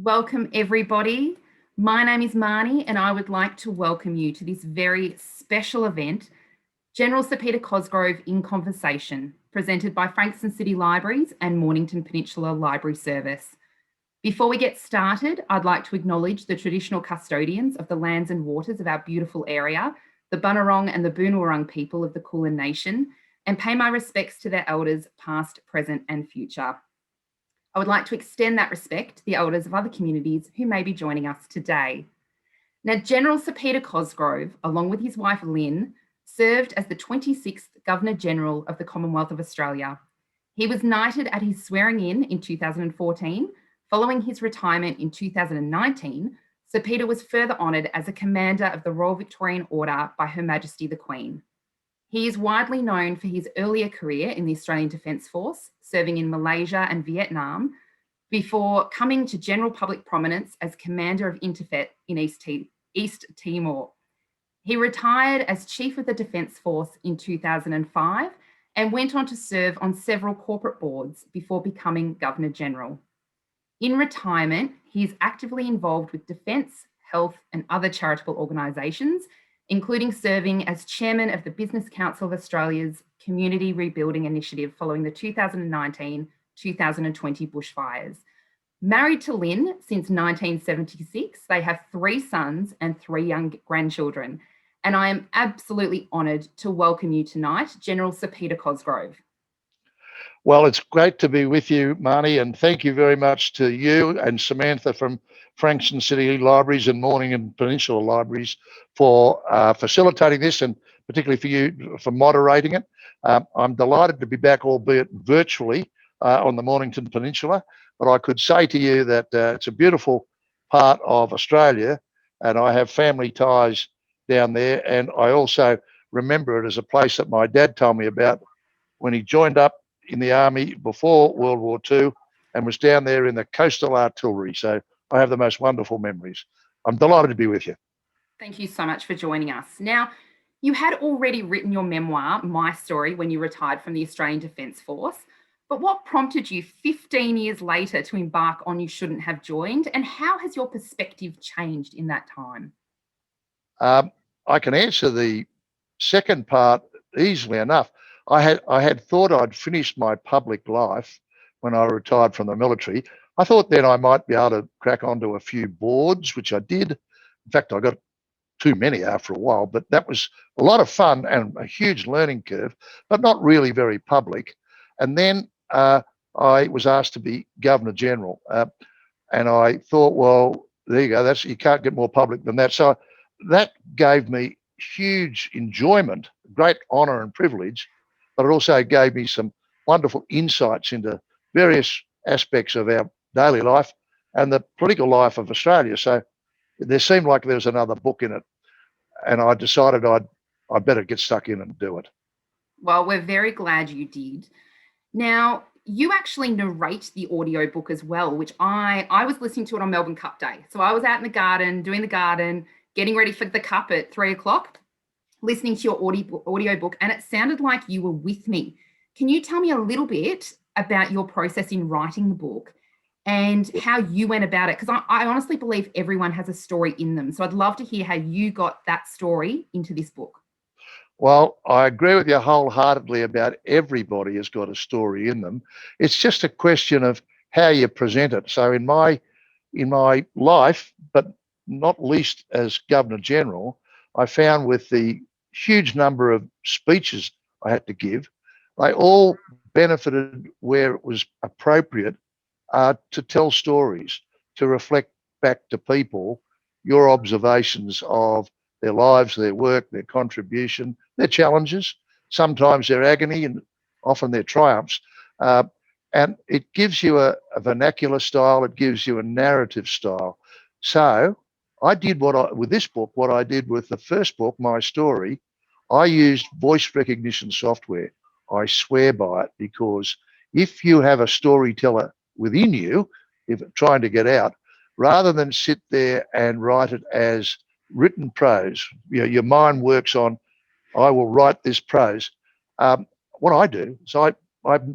Welcome, everybody. My name is Marnie, and I would like to welcome you to this very special event, General Sir Peter Cosgrove in Conversation, presented by Frankston City Libraries and Mornington Peninsula Library Service. Before we get started, I'd like to acknowledge the traditional custodians of the lands and waters of our beautiful area, the Bunurong and the Boonwurrung people of the Kulin Nation, and pay my respects to their elders, past, present, and future. I would like to extend that respect to the elders of other communities who may be joining us today. Now, General Sir Peter Cosgrove, along with his wife Lynn, served as the 26th Governor-General of the Commonwealth of Australia. He was knighted at his swearing-in 2014. Following his retirement in 2019, Sir Peter was further honoured as a Commander of the Royal Victorian Order by Her Majesty the Queen. He is widely known for his earlier career in the Australian Defence Force, serving in Malaysia and Vietnam, before coming to general public prominence as Commander of Interfet in East Timor. He retired as Chief of the Defence Force in 2005 and went on to serve on several corporate boards before becoming Governor-General. In retirement, he is actively involved with defence, health and other charitable organisations, including serving as Chairman of the Business Council of Australia's Community Rebuilding Initiative following the 2019-2020 bushfires. Married to Lynn since 1976, they have 3 sons and 3 young grandchildren. And I am absolutely honoured to welcome you tonight, General Sir Peter Cosgrove. Well, it's great to be with you, Marnie, and thank you very much to you and Samantha from Frankston City Libraries and Mornington Peninsula Libraries for facilitating this, and particularly for you for moderating it. I'm delighted to be back, albeit virtually, on the Mornington Peninsula, but I could say to you that it's a beautiful part of Australia, and I have family ties down there, and I also remember it as a place that my dad told me about when he joined up in the army before World War II and was down there in the coastal artillery. So I have the most wonderful memories. I'm delighted to be with you. Thank you so much for joining us. Now, you had already written your memoir, My Story, when you retired from the Australian Defence Force, but what prompted you 15 years later to embark on You Shouldn't Have Joined, and how has your perspective changed in that time? I can answer the second part easily enough. I had thought I'd finished my public life when I retired from the military. I thought then I might be able to crack onto a few boards, which I did. In fact, I got too many after a while, but that was a lot of fun and a huge learning curve, but not really very public. And then I was asked to be Governor General, and I thought, well, there you go. You can't get more public than that. So that gave me huge enjoyment, great honour and privilege, but it also gave me some wonderful insights into various aspects of our daily life and the political life of Australia. So there seemed like there was another book in it, and I decided I'd better get stuck in and do it. Well, we're very glad you did. Now, you actually narrate the audiobook as well, which I was listening to it on Melbourne Cup Day. So I was out in the garden, doing the garden, getting ready for the Cup at 3 o'clock, listening to your audiobook, and it sounded like you were with me. Can you tell me a little bit about your process in writing the book and how you went about it? Because I honestly believe everyone has a story in them. So I'd love to hear how you got that story into this book. Well, I agree with you wholeheartedly about everybody has got a story in them. It's just a question of how you present it. So in my life, but not least as Governor General, I found with the huge number of speeches I had to give, they all benefited where it was appropriate to tell stories, to reflect back to people your observations of their lives, their work, their contribution, their challenges, sometimes their agony and often their triumphs. And it gives you a vernacular style, it gives you a narrative style. So I did with this book, what I did with the first book, My Story. I used voice recognition software. I swear by it, because if you have a storyteller within you, if trying to get out, rather than sit there and write it as written prose, your mind works on, I will write this prose. What I do is I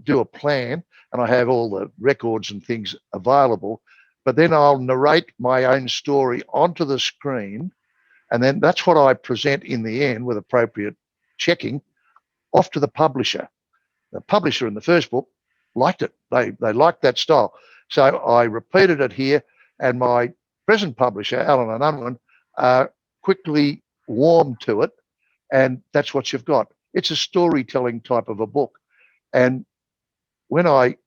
do a plan, and I have all the records and things available, but then I'll narrate my own story onto the screen, and then that's what I present in the end with appropriate checking off to the publisher. The publisher in the first book liked it. They liked that style. So I repeated it here, and my present publisher, Allen and Unwin, quickly warmed to it, and that's what you've got. It's a storytelling type of a book. And when I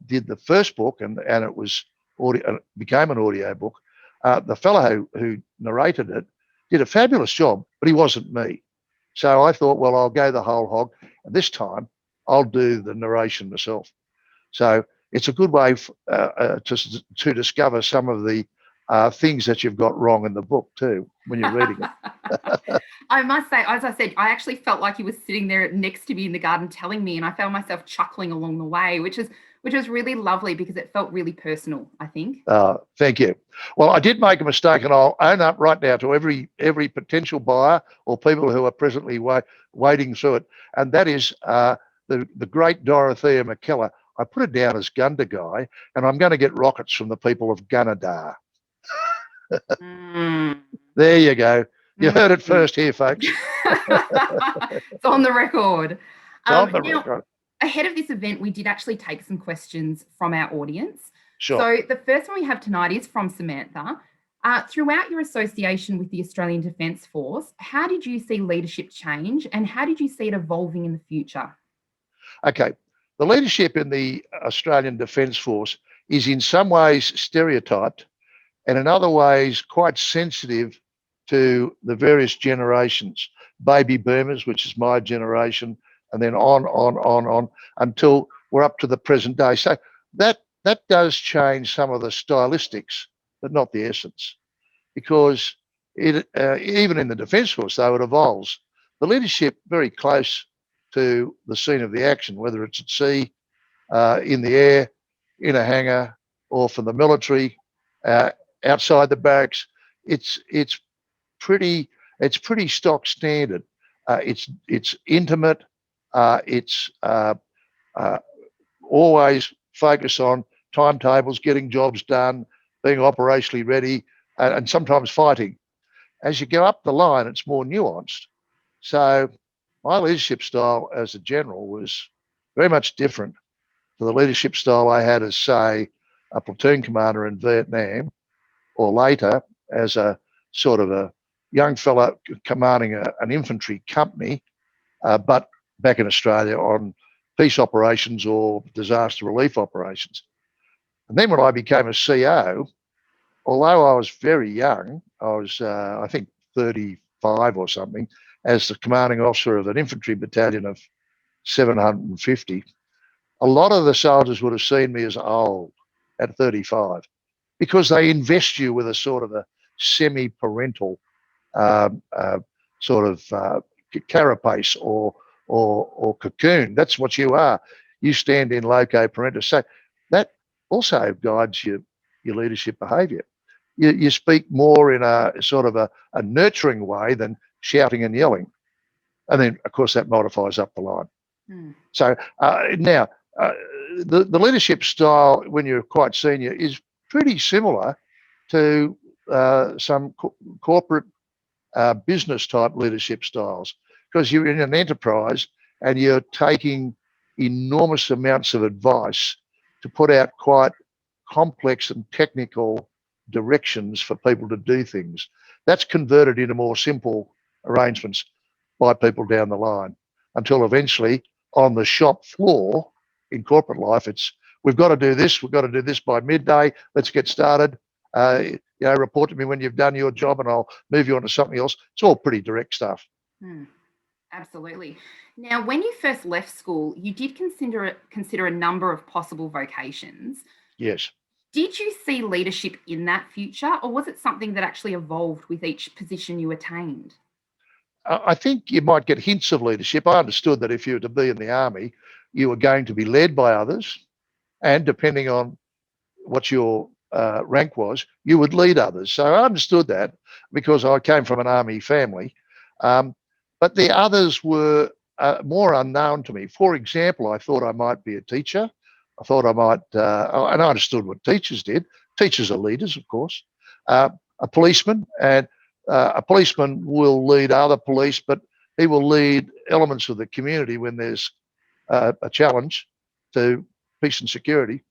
did the first book, and it was became an audio book, the fellow who narrated it did a fabulous job, but he wasn't me. So I thought, well, I'll go the whole hog, and this time I'll do the narration myself. So it's a good way to discover some of the things that you've got wrong in the book too when you're reading it. I must say, as I said, I actually felt like he was sitting there next to me in the garden telling me, and I found myself chuckling along the way, which was really lovely because it felt really personal, I think. Thank you. Well, I did make a mistake, and I'll own up right now to every potential buyer or people who are presently wading through it, and that is the great Dorothea McKellar. I put it down as Gundagai, and I'm going to get rockets from the people of Gunnedah. There you go. You heard it first here, folks. It's on the record. It's on the record. Ahead of this event, we did actually take some questions from our audience. Sure. So the first one we have tonight is from Samantha. Throughout your association with the Australian Defence Force, how did you see leadership change, and how did you see it evolving in the future? Okay. The leadership in the Australian Defence Force is in some ways stereotyped, and in other ways quite sensitive to the various generations, baby boomers, which is my generation, and then on until we're up to the present day. So that does change some of the stylistics, but not the essence, because it even in the Defence Force, though, it evolves. The leadership very close to the scene of the action, whether it's at sea, in the air, in a hangar, or from the military, outside the barracks. It's pretty stock standard. It's intimate. It's always focus on timetables, getting jobs done, being operationally ready, and sometimes fighting. As you go up the line, it's more nuanced. So my leadership style as a general was very much different to the leadership style I had as, say, a platoon commander in Vietnam, or later as a sort of a young fella commanding an infantry company, but back in Australia on peace operations or disaster relief operations. And then when I became a CO, although I was very young, I was, I think, 35 or something, as the commanding officer of an infantry battalion of 750, a lot of the soldiers would have seen me as old at 35 because they invest you with a sort of a semi-parental sort of carapace or cocoon. That's what you are. You stand in loco parentis. So that also guides your leadership behaviour. You speak more in a sort of a nurturing way than shouting and yelling. And then, of course, that modifies up the line. So now, the leadership style when you're quite senior is pretty similar to some corporate business type leadership styles, because you're in an enterprise and you're taking enormous amounts of advice to put out quite complex and technical directions for people to do things. That's converted into more simple arrangements by people down the line until eventually on the shop floor in corporate life, it's we've got to do this by midday, let's get started. Report to me when you've done your job and I'll move you on to something else. It's all pretty direct stuff. Absolutely. Now, when you first left school, you did consider a number of possible vocations. Yes. Did you see leadership in that future, or was it something that actually evolved with each position you attained? I think you might get hints of leadership. I understood that if you were to be in the army, you were going to be led by others, and depending on what your rank was, you would lead others. So I understood that because I came from an army family. But the others were more unknown to me. For example, I thought I might be a teacher. I thought I might, and I understood what teachers did. Teachers are leaders, of course. A policeman, and a policeman will lead other police, but he will lead elements of the community when there's a challenge to peace and security.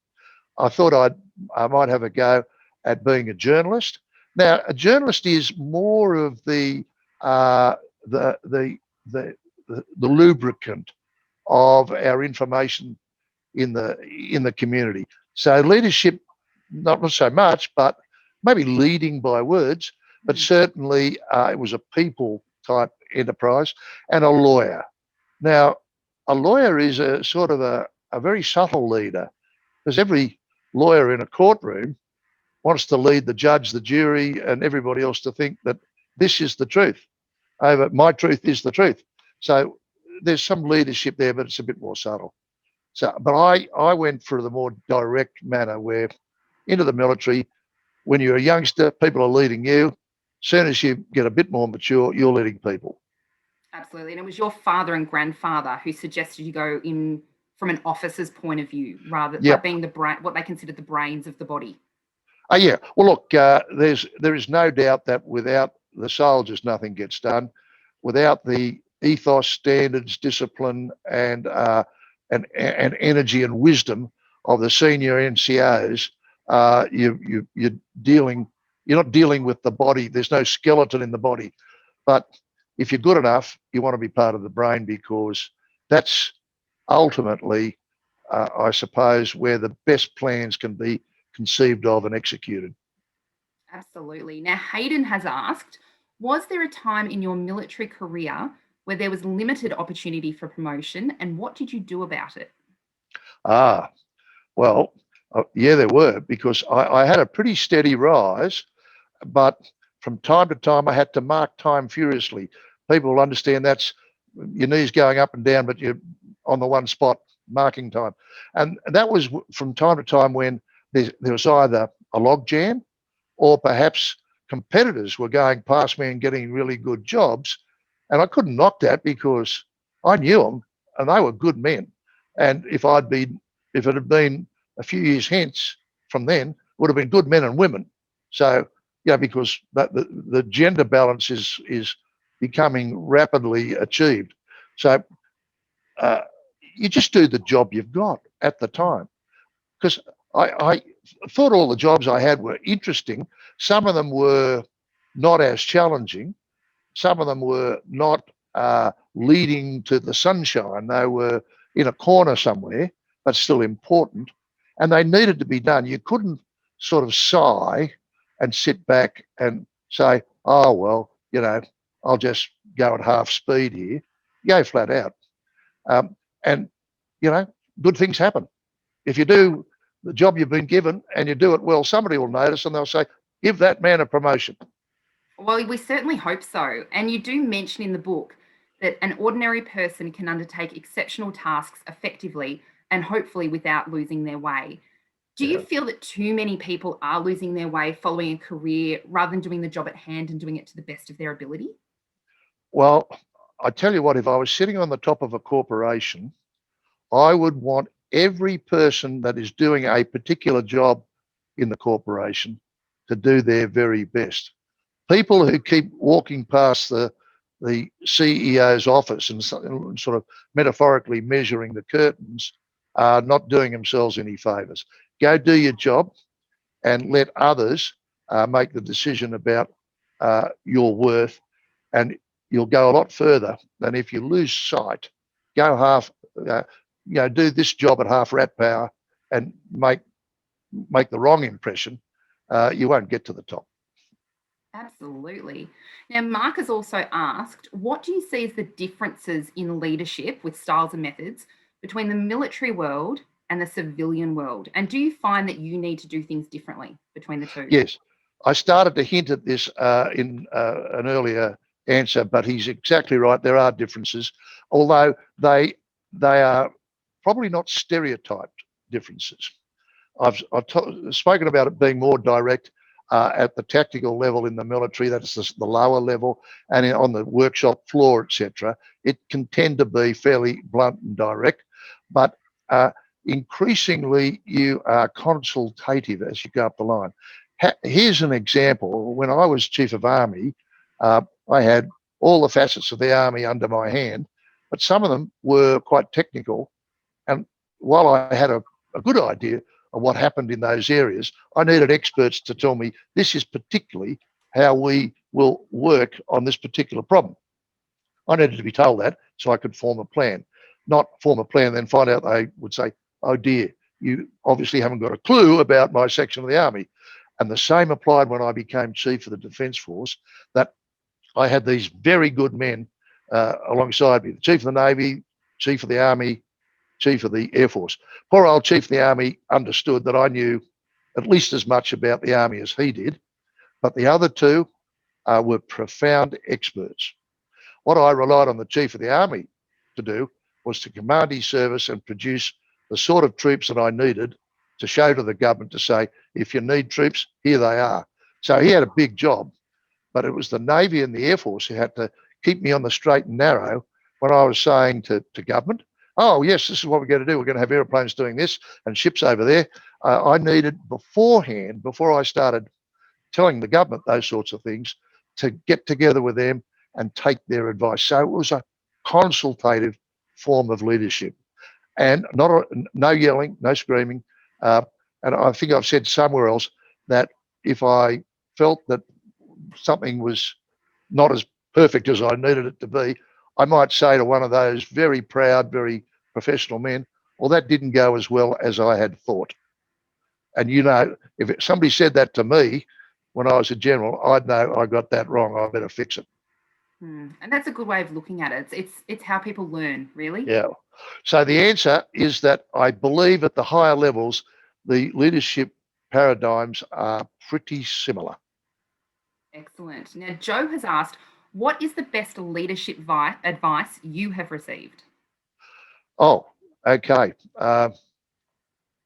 I thought I might have a go at being a journalist. Now, a journalist is more of the lubricant of our information in the community. So leadership, not so much, but maybe leading by words, but certainly it was a people type enterprise. And a lawyer. Now, a lawyer is a sort of a very subtle leader, because every lawyer in a courtroom wants to lead the judge, the jury, and everybody else to think that this is the truth. My truth is the truth. So there's some leadership there, but it's a bit more subtle. So, but I went for the more direct manner, where into the military, when you're a youngster, people are leading you. As soon as you get a bit more mature, you're leading people. Absolutely. And it was your father and grandfather who suggested you go in from an officer's point of view, rather than being what they considered the brains of the body. Oh, yeah. Well, look, there is no doubt that without the soldiers, nothing gets done. Without the ethos, standards, discipline, and energy and wisdom of the senior NCOs, you're not dealing with the body. There's no skeleton in the body. But if you're good enough, you want to be part of the brain, because that's ultimately, I suppose, where the best plans can be conceived of and executed. Absolutely. Now, Hayden has asked, was there a time in your military career where there was limited opportunity for promotion, and what did you do about it? Well, yeah, there were, because I had a pretty steady rise, but from time to time I had to mark time furiously. People will understand that's your knees going up and down, but you're on the one spot marking time. And that was from time to time when there was either a log jam, or perhaps competitors were going past me and getting really good jobs. And I couldn't knock that, because I knew them and they were good men. And if it had been a few years hence from then, would have been good men and women. So, because the gender balance is becoming rapidly achieved. So you just do the job you've got at the time. Because I thought all the jobs I had were interesting. Some of them were not as challenging. Some of them were not leading to the sunshine. They were in a corner somewhere, but still important. And they needed to be done. You couldn't sort of sigh and sit back and say, oh, well, I'll just go at half speed here. Go flat out. And good things happen. If you do the job you've been given and you do it well, somebody will notice and they'll say, give that man a promotion. Well, we certainly hope so. And you do mention in the book that an ordinary person can undertake exceptional tasks effectively and hopefully without losing their way. Do you feel that too many people are losing their way following a career rather than doing the job at hand and doing it to the best of their ability? Well, I tell you what, if I was sitting on the top of a corporation, I would want every person that is doing a particular job in the corporation to do their very best. People who keep walking past the CEO's office and sort of metaphorically measuring the curtains are not doing themselves any favours. Go do your job and let others make the decision about your worth, and you'll go a lot further than if you lose sight. Go do this job at half rat power and make the wrong impression. You won't get to the top. Absolutely. Now, Mark has also asked, what do you see as the differences in leadership with styles and methods between the military world and the civilian world? And do you find that you need to do things differently between the two? Yes. I started to hint at this in an earlier answer, but he's exactly right. There are differences, although they are probably not stereotyped differences. I've spoken about it being more direct at the tactical level in the military. That's the lower level, and on the workshop floor, etc. It can tend to be fairly blunt and direct, but increasingly you are consultative as you go up the line. Here's an example. When I was Chief of Army, I had all the facets of the Army under my hand, but some of them were quite technical. And while I had a good idea of what happened in those areas, I needed experts to tell me this is particularly how we will work on this particular problem. I needed to be told that so I could form a plan, not form a plan and then find out they would say, oh dear, you obviously haven't got a clue about my section of the Army. And the same applied when I became Chief of the Defence Force, that I had these very good men alongside me, the Chief of the Navy, Chief of the Army, Chief of the Air Force. Poor old Chief of the Army understood that I knew at least as much about the Army as he did, but the other two were profound experts. What I relied on the Chief of the Army to do was to command his service and produce the sort of troops that I needed to show to the government to say, if you need troops, here they are. So he had a big job, but it was the Navy and the Air Force who had to keep me on the straight and narrow when I was saying to government, oh, yes, this is what we're going to do. We're going to have airplanes doing this and ships over there. I needed beforehand, before I started telling the government those sorts of things, to get together with them and take their advice. So it was a consultative form of leadership, and no yelling, no screaming. And I think I've said somewhere else that if I felt that something was not as perfect as I needed it to be, I might say to one of those very proud, very professional men, well, that didn't go as well as I had thought. And if somebody said that to me when I was a general, I'd know I got that wrong. I better fix it. And that's a good way of looking at it. It's how people learn, really. Yeah. So the answer is that I believe at the higher levels, the leadership paradigms are pretty similar. Excellent. Now, Joe has asked, what is the best leadership advice you have received? Oh, okay.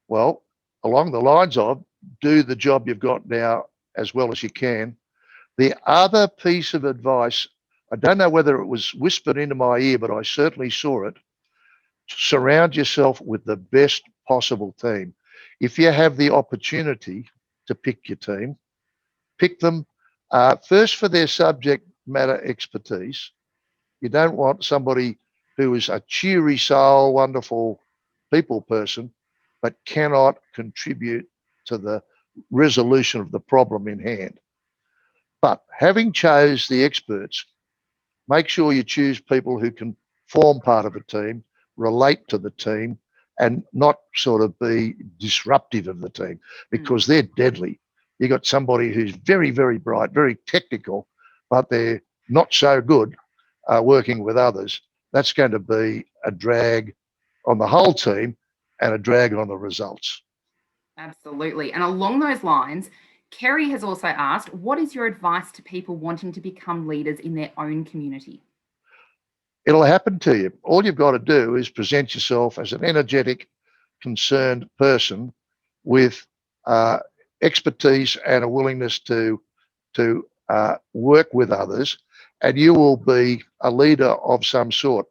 Well, along the lines of do the job you've got now as well as you can. The other piece of advice, I don't know whether it was whispered into my ear, but I certainly saw it. Surround yourself with the best possible team. If you have the opportunity to pick your team, pick them first for their subject matter expertise. You don't want somebody who is a cheery soul, wonderful people person, but cannot contribute to the resolution of the problem in hand. But having chose the experts, make sure you choose people who can form part of a team, relate to the team, and not sort of be disruptive of the team, because they're deadly. You got somebody who's very, very bright, very technical, but they're not so good working with others. That's going to be a drag on the whole team and a drag on the results. Absolutely. And along those lines, Kerry has also asked, what is your advice to people wanting to become leaders in their own community? It'll happen to you. All you've got to do is present yourself as an energetic, concerned person with expertise and a willingness to work with others, and you will be a leader of some sort.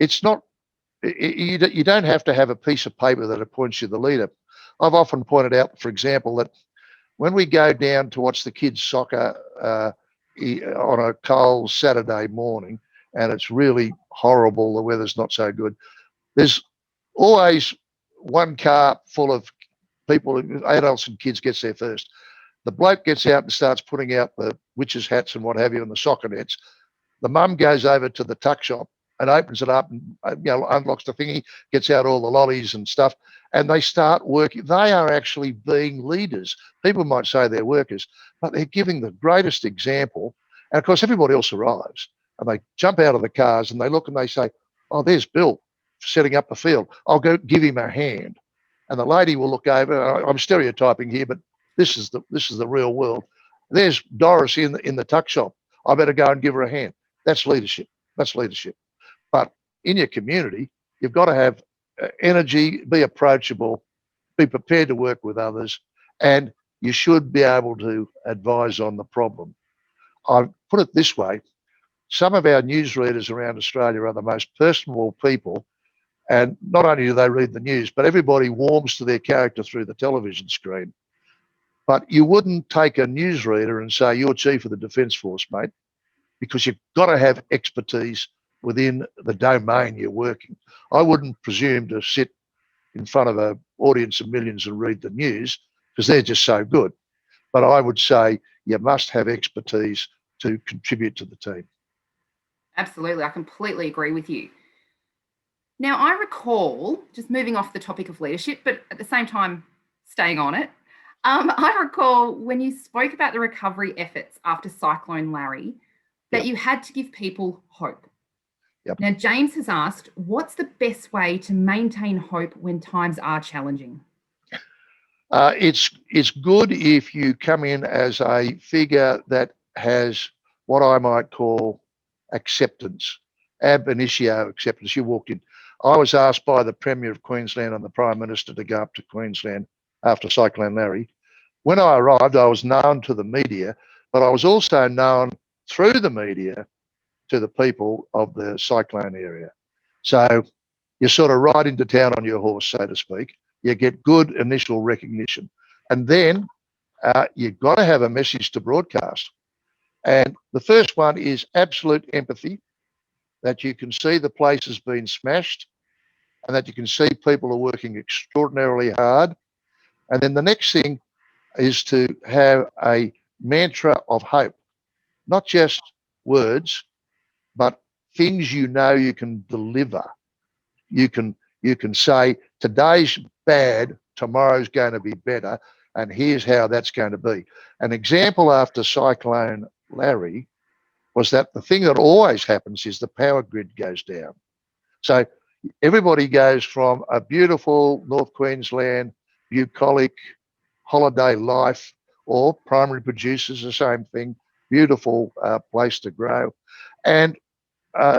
It's not, you don't have to have a piece of paper that appoints you the leader. I've often pointed out, for example, that when we go down to watch the kids' soccer on a cold Saturday morning, and it's really horrible, the weather's not so good, there's always one car full of people, adults and kids, gets there first. The bloke gets out and starts putting out the witches' hats and what have you and the soccer nets. The mum goes over to the tuck shop and opens it up and unlocks the thingy, gets out all the lollies and stuff, and they start working. They are actually being leaders. People might say they're workers, but they're giving the greatest example. And of course, everybody else arrives and they jump out of the cars and they look and they say, oh, there's Bill setting up the field. I'll go give him a hand. And the lady will look over. I'm stereotyping here, but this is the real world. There's Doris in the tuck shop. I better go and give her a hand. That's leadership. That's leadership. But in your community, you've got to have energy, be approachable, be prepared to work with others, and you should be able to advise on the problem. I put it this way. Some of our newsreaders around Australia are the most personable people, And not only do they read the news, but everybody warms to their character through the television screen. But you wouldn't take a newsreader and say, you're chief of the Defence Force, mate, because you've got to have expertise within the domain you're working. I wouldn't presume to sit in front of an audience of millions and read the news because they're just so good. But I would say you must have expertise to contribute to the team. Absolutely. I completely agree with you. Now, I recall, just moving off the topic of leadership, but at the same time, staying on it, I recall when you spoke about the recovery efforts after Cyclone Larry, that you had to give people hope. Yep. Now, James has asked, what's the best way to maintain hope when times are challenging? It's good if you come in as a figure that has what I might call acceptance, ab initio acceptance. You walked in. I was asked by the Premier of Queensland and the Prime Minister to go up to Queensland after Cyclone Larry. When I arrived, I was known to the media, but I was also known through the media to the people of the cyclone area. So you sort of ride into town on your horse, so to speak. You get good initial recognition. And then you've got to have a message to broadcast. And the first one is absolute empathy, that you can see the place has been smashed and that you can see people are working extraordinarily hard. And then the next thing is to have a mantra of hope, not just words, but things you know you can deliver. You can say today's bad, tomorrow's going to be better, and here's how that's going to be. An example after Cyclone Larry was that the thing that always happens is the power grid goes down. So everybody goes from a beautiful North Queensland, bucolic holiday life, or primary producers, the same thing, beautiful place to grow. And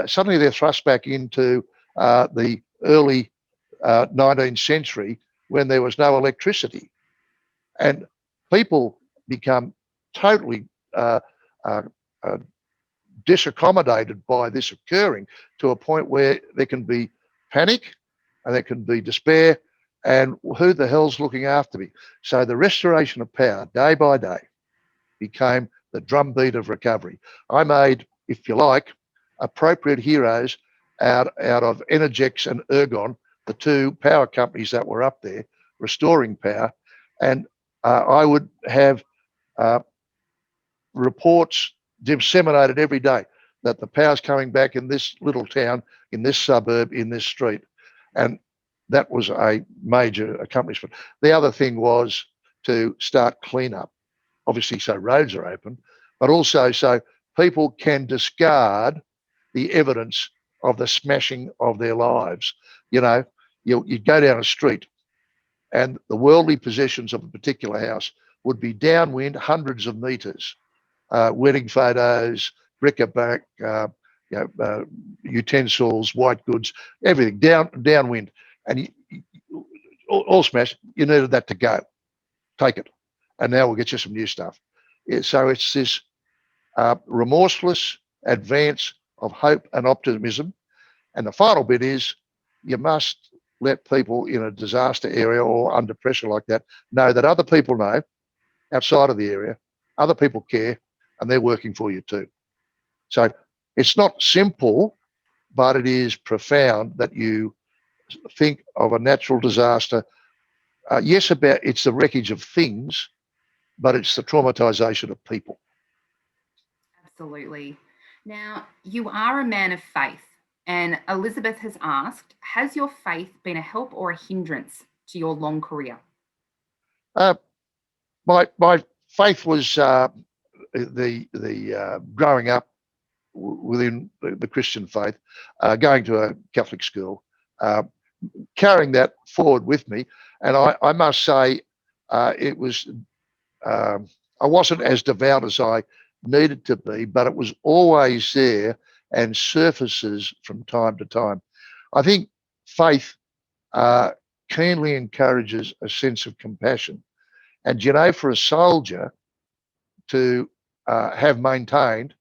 suddenly they're thrust back into the early 19th century when there was no electricity. And people become totally disaccommodated by this occurring to a point where there can be panic and there can be despair and who the hell's looking after me? So the restoration of power day by day became the drumbeat of recovery. I made, if you like, appropriate heroes out of Energex and Ergon, the two power companies that were up there restoring power. And I would have reports disseminated every day that the power's coming back in this little town, in this suburb, in this street. And that was a major accomplishment. The other thing was to start cleanup, obviously so roads are open, but also so people can discard the evidence of the smashing of their lives. You know, you go down a street and the worldly possessions of a particular house would be downwind hundreds of metres. Wedding photos, bric-a-brac, utensils, white goods, everything downwind, and all smashed. You needed that to go. Take it, and now we'll get you some new stuff. So it's this remorseless advance of hope and optimism. And the final bit is you must let people in a disaster area or under pressure like that know that other people know outside of the area, other people care, and they're working for you too. So it's not simple, but it is profound that you think of a natural disaster. Yes, it's the wreckage of things, but it's the traumatization of people. Absolutely. Now, you are a man of faith, and Elizabeth has asked, has your faith been a help or a hindrance to your long career? My faith was the growing up within the Christian faith, going to a Catholic school, carrying that forward with me. And I must say, it was I wasn't as devout as I needed to be, but it was always there and surfaces from time to time. I think faith keenly encourages a sense of compassion. And, you know, for a soldier to have maintained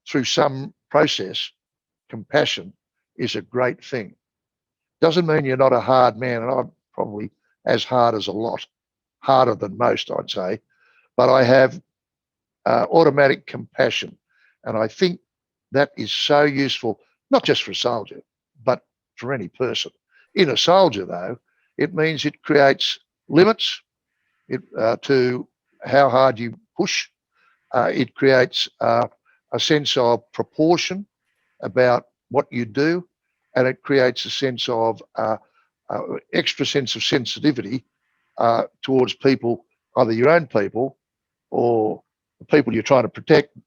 through some process compassion is a great thing. Doesn't mean you're not a hard man, and I'm probably as hard as a lot, harder than most, I'd say. But I have automatic compassion, and I think that is so useful, not just for a soldier, but for any person. In a soldier, though, it means it creates limits to how hard you push. It creates a sense of proportion about what you do, and it creates a sense of extra sense of sensitivity towards people, either your own people or the people you're trying to protect,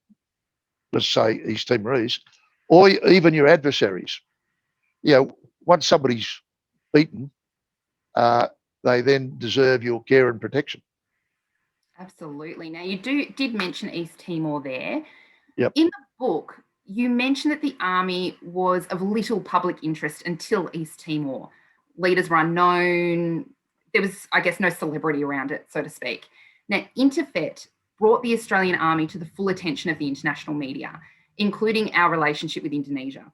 let's say East Timorese, or even your adversaries. You know, once somebody's beaten, they then deserve your care and protection. Absolutely. Now, you did mention East Timor there. Yep. In the book, you mentioned that the army was of little public interest until East Timor. Leaders were unknown. There was, I guess, no celebrity around it, so to speak. Now, Interfet brought the Australian Army to the full attention of the international media, including our relationship with Indonesia.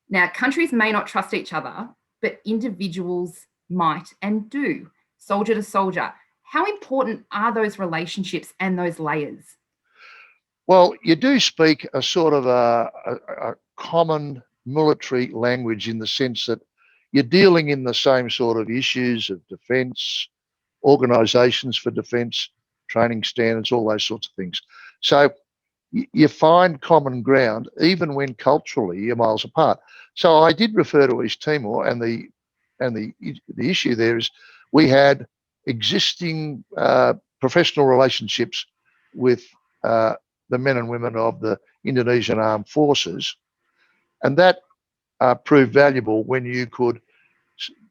Now, countries may not trust each other, but individuals might and do, soldier to soldier. How important are those relationships and those layers? Well, you do speak a sort of a common military language in the sense that you're dealing in the same sort of issues of defence, organisations for defence, training standards, all those sorts of things. So you find common ground even when culturally you're miles apart. So I did refer to East Timor, and the issue there is we had existing professional relationships with the men and women of the Indonesian Armed Forces, and that proved valuable when you could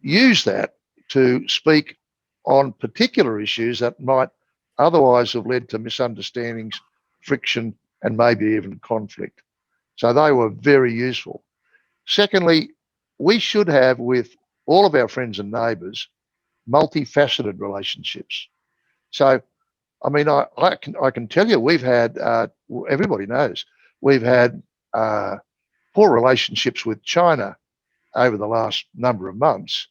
use that to speak on particular issues that might otherwise have led to misunderstandings, friction, and maybe even conflict. So they were very useful. Secondly, we should have, with all of our friends and neighbours, multifaceted relationships. So, I mean, I can tell you we've had, everybody knows, we've had poor relationships with China over the last number of months.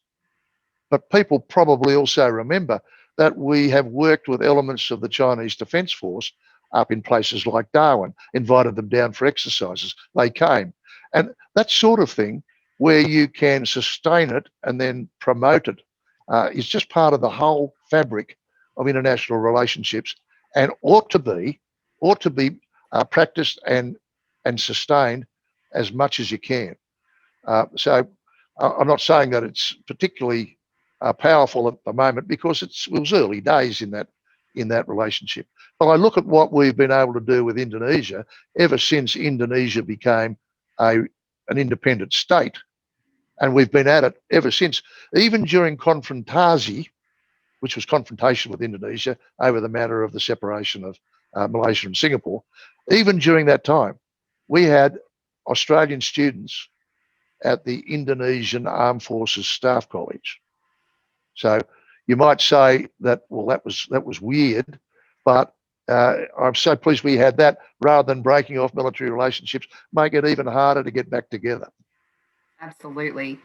But people probably also remember that we have worked with elements of the Chinese Defence Force up in places like Darwin, invited them down for exercises. They came. And that sort of thing, where you can sustain it and then promote it, is just part of the whole fabric of international relationships, and ought to be practiced and sustained as much as you can. So I'm not saying that it's particularly powerful at the moment, because it was early days in that relationship. But I look at what we've been able to do with Indonesia ever since Indonesia became an independent state, and we've been at it ever since. Even during Konfrontasi, which was confrontation with Indonesia over the matter of the separation of Malaysia and Singapore, even during that time, we had Australian students at the Indonesian Armed Forces Staff College. So you might say that, well, that was weird, but I'm so pleased we had that, rather than breaking off military relationships, make it even harder to get back together. Absolutely.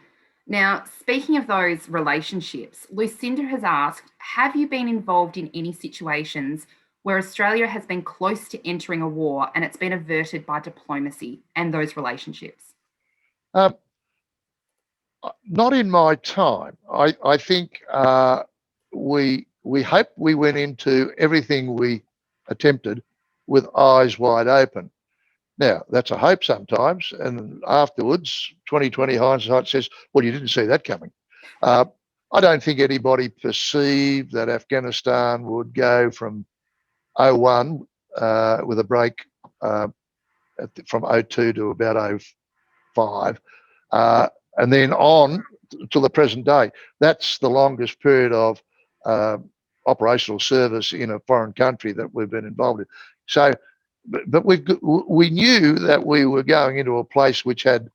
Now, speaking of those relationships, Lucinda has asked, have you been involved in any situations where Australia has been close to entering a war and it's been averted by diplomacy and those relationships? Not in my time. I think we hope we went into everything we attempted with eyes wide open. Now, that's a hope sometimes, and afterwards, 2020 hindsight says, well, you didn't see that coming. I don't think anybody perceived that Afghanistan would go from 01 with a break from 02 to about 05. And then on to the present day. That's the longest period of operational service in a foreign country that we've been involved in. So, but we knew that we were going into a place which had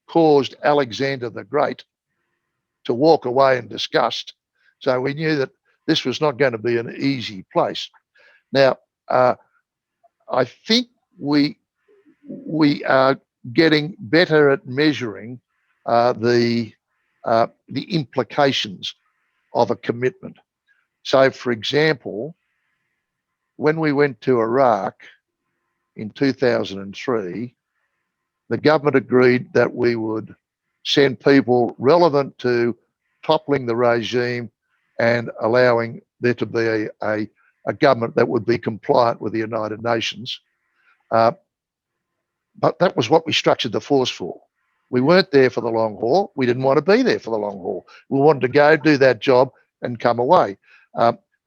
caused Alexander the Great to walk away in disgust. So we knew that this was not going to be an easy place. Now, I think we are getting better at measuring the the implications of a commitment. So, for example, when we went to Iraq in 2003, the government agreed that we would send people relevant to toppling the regime and allowing there to be a government that would be compliant with the United Nations. But that was what we structured the force for. We weren't there for the long haul. We didn't want to be there for the long haul. We wanted to go do that job and come away.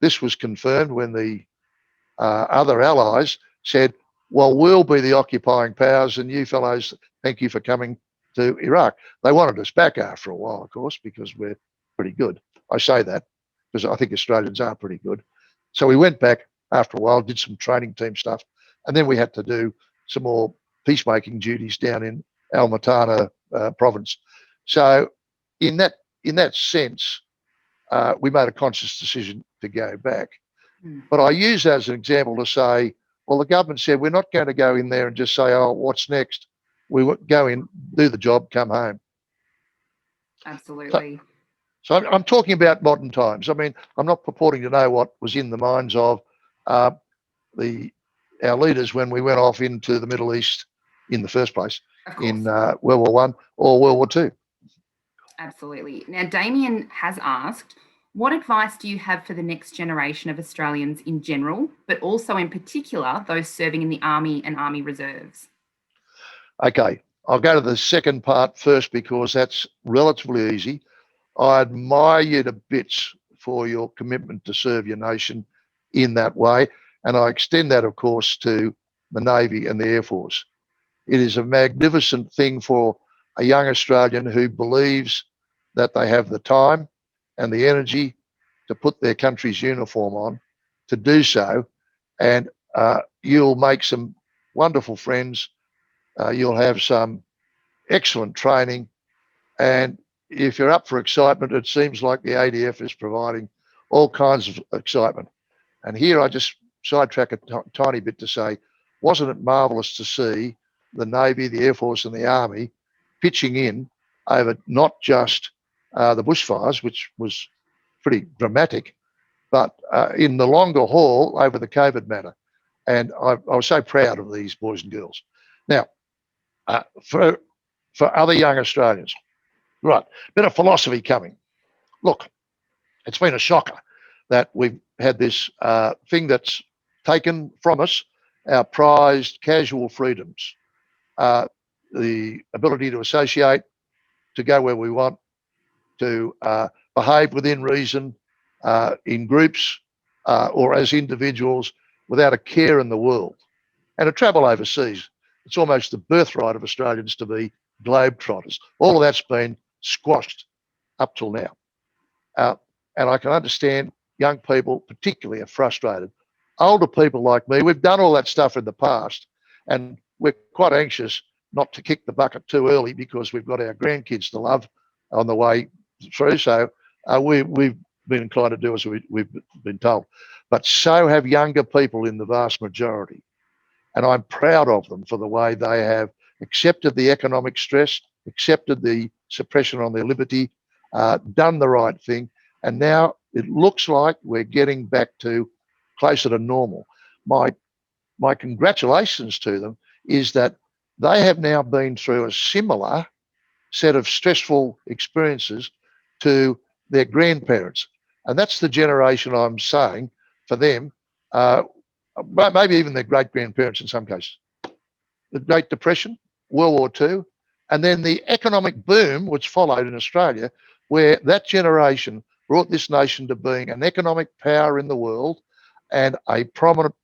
This was confirmed when the other allies said, well, we'll be the occupying powers and you fellows, thank you for coming to Iraq. They wanted us back after a while, of course, because we're pretty good. I say that because I think Australians are pretty good. So we went back after a while, did some training team stuff, and then we had to do some more peacemaking duties down in Al-Matana province. So in that sense, we made a conscious decision to go back. But I use that as an example to say, well, the government said we're not going to go in there and just say, oh, what's next? We would go in, do the job, come home. Absolutely. So I'm talking about modern times. I mean, I'm not purporting to know what was in the minds of our leaders when we went off into the Middle East in the first place in World War One or World War Two. Absolutely. Now, Damien has asked, what advice do you have for the next generation of Australians in general, but also in particular those serving in the Army and Army Reserves? Okay, I'll go to the second part first because that's relatively easy. I admire you to bits for your commitment to serve your nation in that way. And I extend that, of course, to the Navy and the Air Force. It is a magnificent thing for a young Australian who believes that they have the time and the energy to put their country's uniform on to do so. And you'll make some wonderful friends. You'll have some excellent training. And if you're up for excitement, it seems like the ADF is providing all kinds of excitement. And here I just sidetrack a tiny bit to say, wasn't it marvellous to see the Navy, the Air Force and the Army pitching in over not just the bushfires, which was pretty dramatic, but in the longer haul over the COVID matter. And I was so proud of these boys and girls. Now, for other young Australians, right, bit of philosophy coming. Look, it's been a shocker that we've had this thing that's taken from us, our prized casual freedoms, the ability to associate, to go where we want, to behave within reason, in groups or as individuals without a care in the world. And to travel overseas, it's almost the birthright of Australians to be globetrotters. All of that's been squashed up till now. And I can understand young people particularly are frustrated. Older people like me, we've done all that stuff in the past and we're quite anxious not to kick the bucket too early because we've got our grandkids to love on the way through. So we've been inclined to do as we've been told. But so have younger people in the vast majority. And I'm proud of them for the way they have accepted the economic stress, accepted the suppression on their liberty, done the right thing. And now it looks like we're getting back to closer to normal. My congratulations to them is that they have now been through a similar set of stressful experiences to their grandparents. And that's the generation I'm saying for them, maybe even their great-grandparents in some cases. The Great Depression, World War II, and then the economic boom which followed in Australia, where that generation brought this nation to being an economic power in the world and a prominent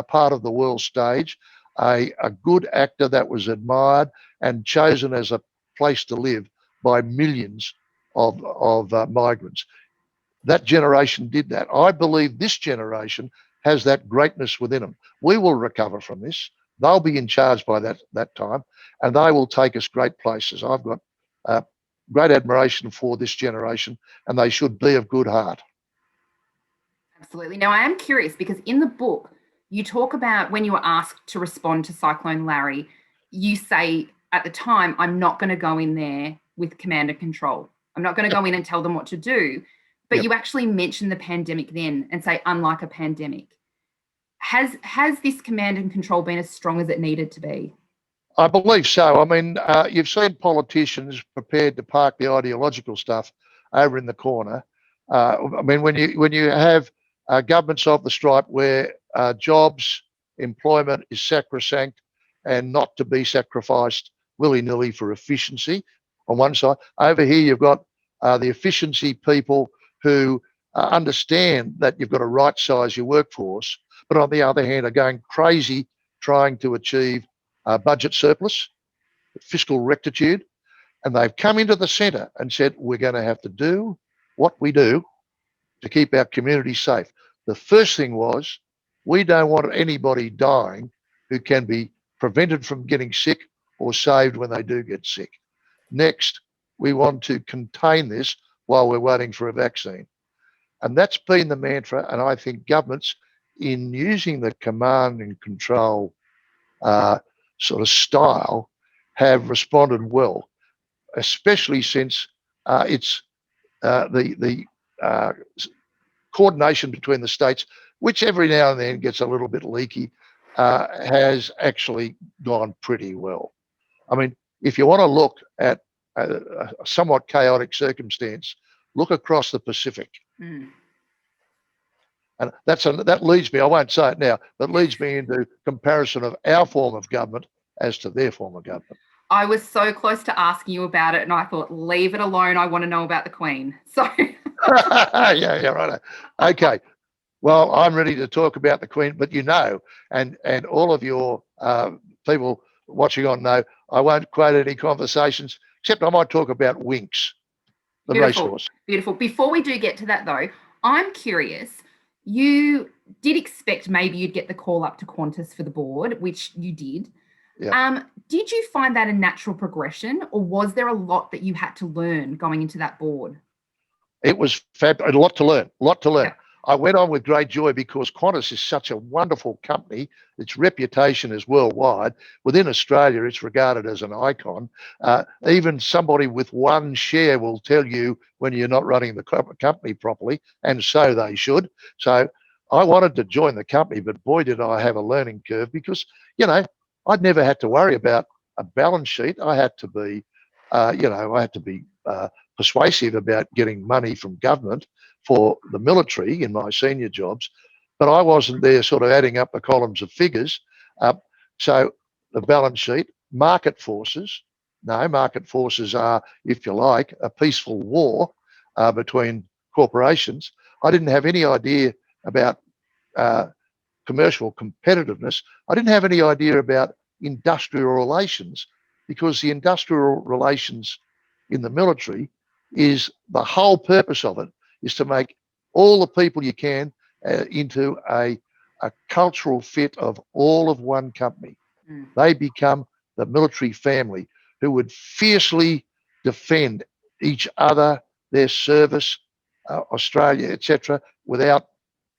part of the world stage, a good actor that was admired and chosen as a place to live by millions of migrants. That generation did that. I believe this generation has that greatness within them. We will recover from this. They'll be in charge by that time, and they will take us great places. I've got great admiration for this generation, and they should be of good heart. Absolutely. Now, I am curious because in the book, you talk about when you were asked to respond to Cyclone Larry, you say at the time, I'm not going to go in there with command and control. I'm not going to go in and tell them what to do. But you actually mention the pandemic then and say, unlike a pandemic. Has this command and control been as strong as it needed to be? I believe so. I mean, you've seen politicians prepared to park the ideological stuff over in the corner. I mean, when you have governments of the stripe where jobs, employment is sacrosanct and not to be sacrificed willy-nilly for efficiency on one side. Over here, you've got the efficiency people who understand that you've got to right-size your workforce, but on the other hand are going crazy trying to achieve budget surplus, fiscal rectitude, and they've come into the centre and said, we're going to have to do what we do to keep our community safe. The first thing was, we don't want anybody dying who can be prevented from getting sick or saved when they do get sick. Next, we want to contain this while we're waiting for a vaccine. And that's been the mantra, and I think governments, in using the command and control sort of style, have responded well, especially since it's the coordination between the states, which every now and then gets a little bit leaky, has actually gone pretty well. I mean, if you want to look at a somewhat chaotic circumstance, look across the Pacific. Mm. And that leads me, I won't say it now, but leads me into comparison of our form of government as to their form of government. I was so close to asking you about it, and I thought, leave it alone. I want to know about the Queen. So, yeah, right. Okay. Well, I'm ready to talk about the Queen, but and all of your people watching on know, I won't quote any conversations, except I might talk about Winx, the racehorse. Beautiful. Before we do get to that, though, I'm curious. You did expect maybe you'd get the call up to Qantas for the board, which you did. Yeah. Did you find that a natural progression, or was there a lot that you had to learn going into that board? It was a lot to learn. Yeah. I went on with great joy because Qantas is such a wonderful company. Its reputation is worldwide. Within Australia, it's regarded as an icon. Even somebody with one share will tell you when you're not running the company properly, and so they should. So I wanted to join the company, but boy, did I have a learning curve because, I'd never had to worry about a balance sheet. I had to be, persuasive about getting money from government for the military in my senior jobs, but I wasn't there sort of adding up the columns of figures. So the balance sheet, market forces are, if you like, a peaceful war between corporations. I didn't have any idea about commercial competitiveness. I didn't have any idea about industrial relations, because the industrial relations in the military is the whole purpose of it is to make all the people you can into a cultural fit of all of one company. Mm. They become the military family who would fiercely defend each other, their service, Australia, etc., without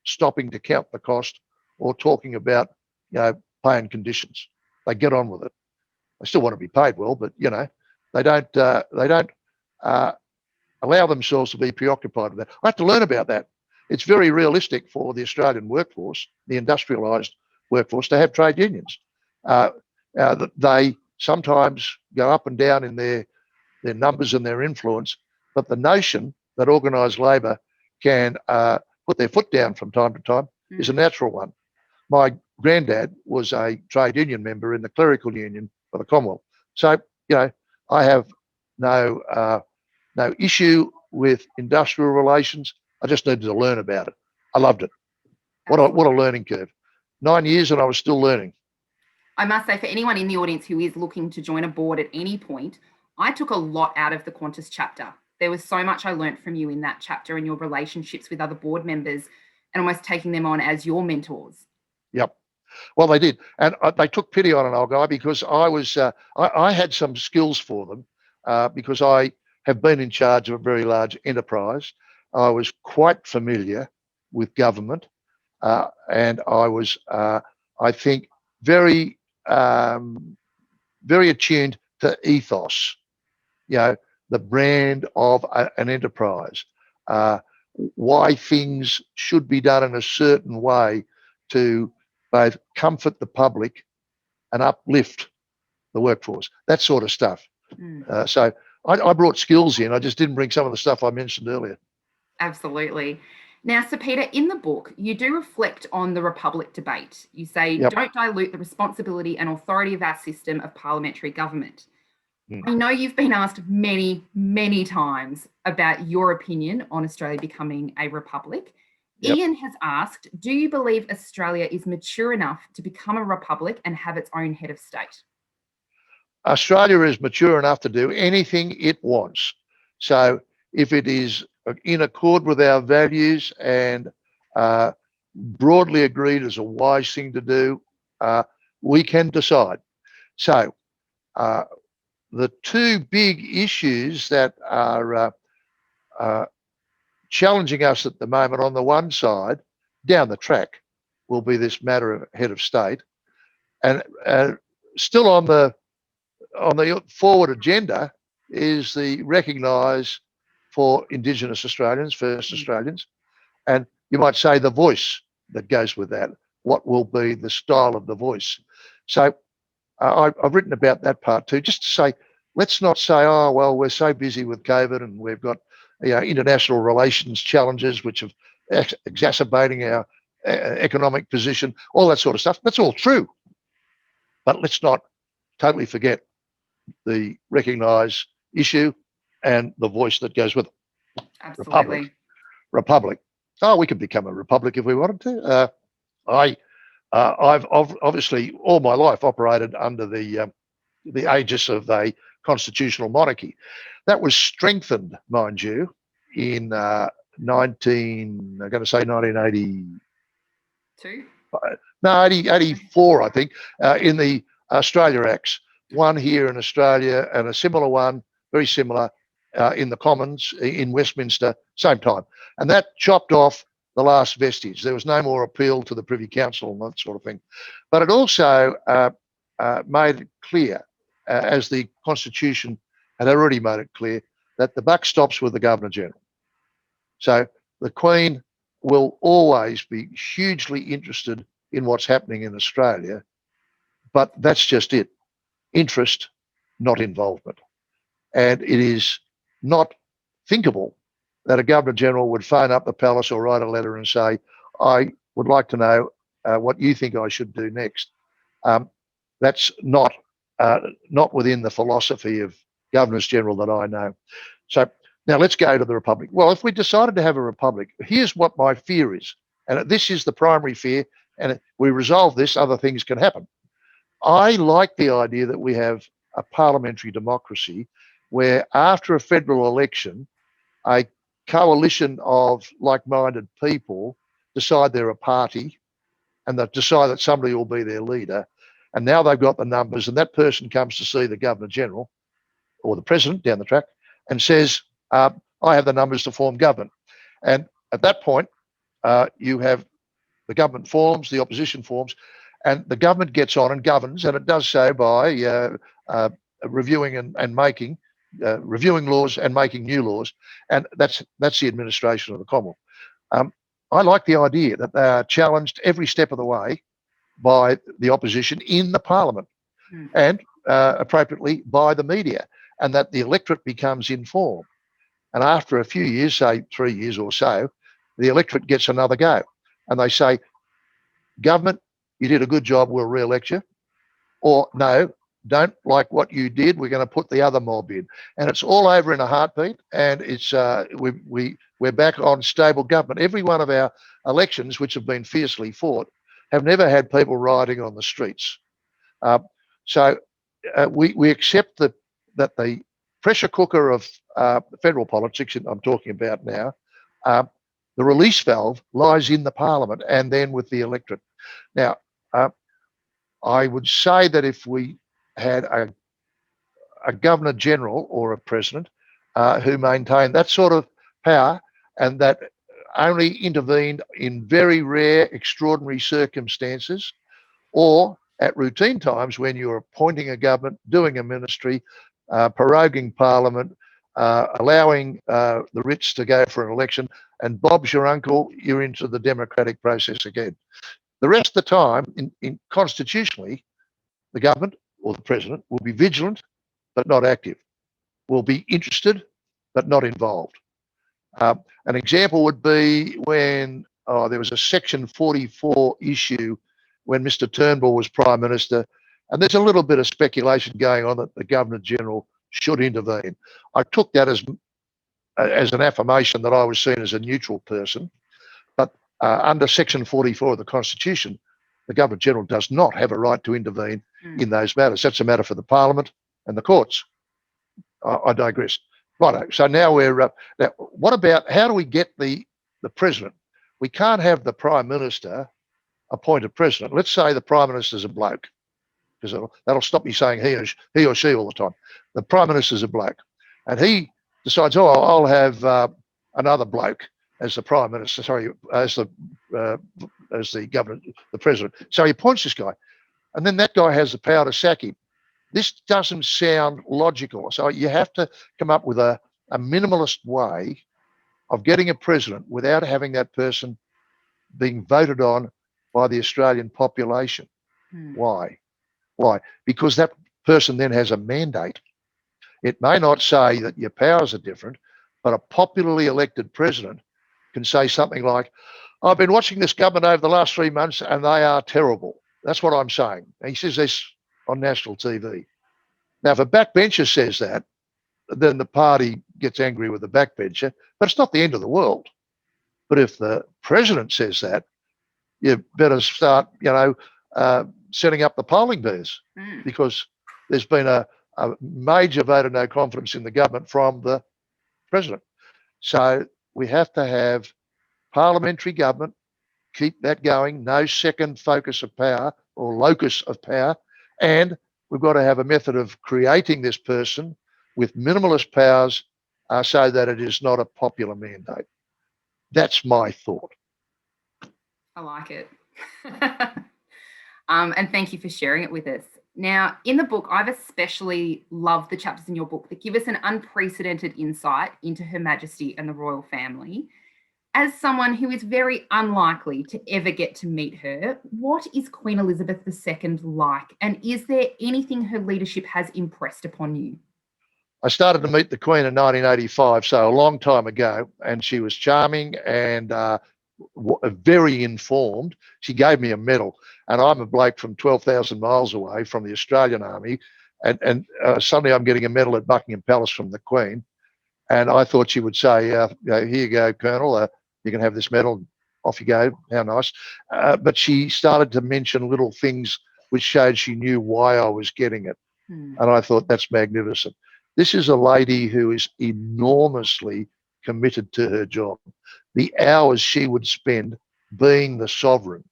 stopping to count the cost or talking about, pay and conditions. They get on with it. They still want to be paid well, but they don't allow themselves to be preoccupied with that. I have to learn about that. It's very realistic for the Australian workforce, the industrialised workforce, to have trade unions. They sometimes go up and down in their numbers and their influence, but the notion that organised labour can put their foot down from time to time is a natural one. My granddad was a trade union member in the clerical union for the Commonwealth. So, I have no issue with industrial relations. I just needed to learn about it. I loved it. What a learning curve. 9 years and I was still learning. I must say, for anyone in the audience who is looking to join a board at any point, I took a lot out of the Qantas chapter. There was so much I learnt from you in that chapter and your relationships with other board members and almost taking them on as your mentors. Yep. Well, they did. And they took pity on an old guy because I had some skills for them because I have been in charge of a very large enterprise. I was quite familiar with government and I was, I think, very, very attuned to ethos. the brand of an enterprise, why things should be done in a certain way to both comfort the public and uplift the workforce, that sort of stuff. So I brought skills in. I just didn't bring some of the stuff I mentioned earlier. Absolutely. Now, Sir Peter, in the book, you do reflect on the Republic debate. You say, don't dilute the responsibility and authority of our system of parliamentary government. I know you've been asked many, many times about your opinion on Australia becoming a republic. Ian has asked, do you believe Australia is mature enough to become a republic and have its own head of state? Australia is mature enough to do anything it wants. So if it is in accord with our values and broadly agreed as a wise thing to do, we can decide. So the two big issues that are challenging us at the moment, on the one side, down the track, will be this matter of head of state, and still on the forward agenda is the recognise for Indigenous Australians, First Australians, and you might say the voice that goes with that. What will be the style of the voice? So I've written about that part too, just to say, let's not say, oh, well, we're so busy with COVID and we've got international relations challenges which are exacerbating our economic position, all that sort of stuff. That's all true. But let's not totally forget the recognised issue and the voice that goes with it. Absolutely. Republic. Oh, we could become a republic if we wanted to. I've obviously all my life operated under the aegis of a constitutional monarchy. That was strengthened, mind you, in 1980. No, 84, I think, in the Australia Acts. One here in Australia and a similar one, very similar, in the Commons in Westminster, same time. And that chopped off the last vestige. There was no more appeal to the Privy Council and that sort of thing. But it also made it clear, as the Constitution had already made it clear, that the buck stops with the Governor-General. So the Queen will always be hugely interested in what's happening in Australia, but that's just it. Interest, not involvement. And it is not thinkable that a Governor-General would phone up the palace or write a letter and say, I would like to know what you think I should do next. That's not within the philosophy of Governors-General that I know. So now let's go to the Republic. Well, if we decided to have a Republic, here's what my fear is. And this is the primary fear. And if we resolve this, other things can happen. I like the idea that we have a parliamentary democracy where after a federal election, a coalition of like-minded people decide they're a party and they decide that somebody will be their leader. And now they've got the numbers and that person comes to see the Governor-General or the President down the track and says, I have the numbers to form government. And at that point, you have the government forms, the opposition forms, and the government gets on and governs, and it does so by reviewing and making, reviewing laws and making new laws, and that's the administration of the Commonwealth. I like the idea that they are challenged every step of the way by the opposition in the Parliament and appropriately by the media, and that the electorate becomes informed. And after a few years, say 3 years or so, the electorate gets another go, and they say, government, you did a good job, we'll re-elect you. Or no, don't like what you did, we're going to put the other mob in. And it's all over in a heartbeat, and it's we're back on stable government. Every one of our elections, which have been fiercely fought, have never had people rioting on the streets. So we accept that the pressure cooker of federal politics, I'm talking about now, the release valve lies in the Parliament and then with the electorate. Now, I would say that if we had a Governor-General or a President who maintained that sort of power and that only intervened in very rare, extraordinary circumstances or at routine times when you're appointing a government, doing a ministry, proroguing Parliament, allowing the writs to go for an election, and Bob's your uncle, you're into the democratic process again. The rest of the time, constitutionally, the government or the president will be vigilant but not active, will be interested but not involved. An example would be when there was a Section 44 issue when Mr. Turnbull was Prime Minister, and there's a little bit of speculation going on that the Governor-General should intervene. I took that as an affirmation that I was seen as a neutral person, but under Section 44 of the Constitution, the Governor-General does not have a right to intervene in those matters. That's a matter for the Parliament and the courts. I digress. Right. So now now. What about how do we get the president? We can't have the Prime Minister appoint a president. Let's say the Prime Minister's a bloke, because that'll stop me saying he or she all the time. The Prime Minister's a bloke, and he decides, I'll have another bloke as the Prime Minister. Sorry, as the governor, the president. So he appoints this guy, and then that guy has the power to sack him. This doesn't sound logical. So you have to come up with a minimalist way of getting a president without having that person being voted on by the Australian population. Why? Because that person then has a mandate. It may not say that your powers are different, but a popularly elected president can say something like, I've been watching this government over the last 3 months and they are terrible. That's what I'm saying. And he says this on national TV. Now, if a backbencher says that, then the party gets angry with the backbencher, but it's not the end of the world. But if the president says that, you better start, setting up the polling booths, because there's been a major vote of no confidence in the government from the president. So we have to have parliamentary government, keep that going, no second focus of power or locus of power, and we've got to have a method of creating this person with minimalist powers so that it is not a popular mandate. That's my thought. I like it. And thank you for sharing it with us. Now, in the book, I've especially loved the chapters in your book that give us an unprecedented insight into Her Majesty and the royal family. As someone who is very unlikely to ever get to meet her, what is Queen Elizabeth II like? And is there anything her leadership has impressed upon you? I started to meet the Queen in 1985, so a long time ago, and she was charming and very informed. She gave me a medal, and I'm a bloke from 12,000 miles away from the Australian Army, and suddenly I'm getting a medal at Buckingham Palace from the Queen, and I thought she would say, here you go, Colonel, you can have this medal, off you go, how nice. But she started to mention little things which showed she knew why I was getting it, and I thought that's magnificent. This is a lady who is enormously committed to her job. The hours she would spend being the sovereign,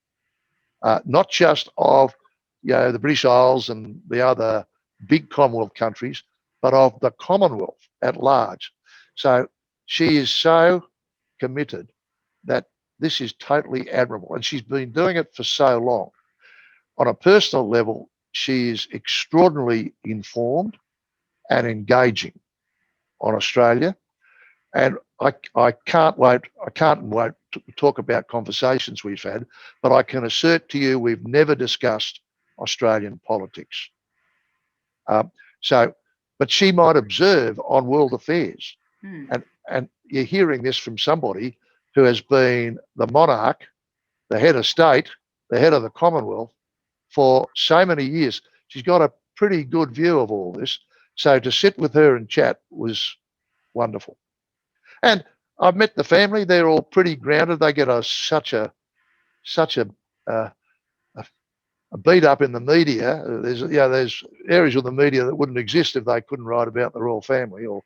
not just of the British Isles and the other big Commonwealth countries, but of the Commonwealth at large. So she is so committed that this is totally admirable, and she's been doing it for so long. On a personal level, she is extraordinarily informed and engaging on Australia. And I can't wait to talk about conversations we've had, but I can assert to you we've never discussed Australian politics. But she might observe on world affairs. And you're hearing this from somebody who has been the monarch, the head of state, the head of the Commonwealth for so many years. She's got a pretty good view of all this. So to sit with her and chat was wonderful. And I've met the family. They're all pretty grounded. They get such a beat up in the media. There's areas of the media that wouldn't exist if they couldn't write about the royal family or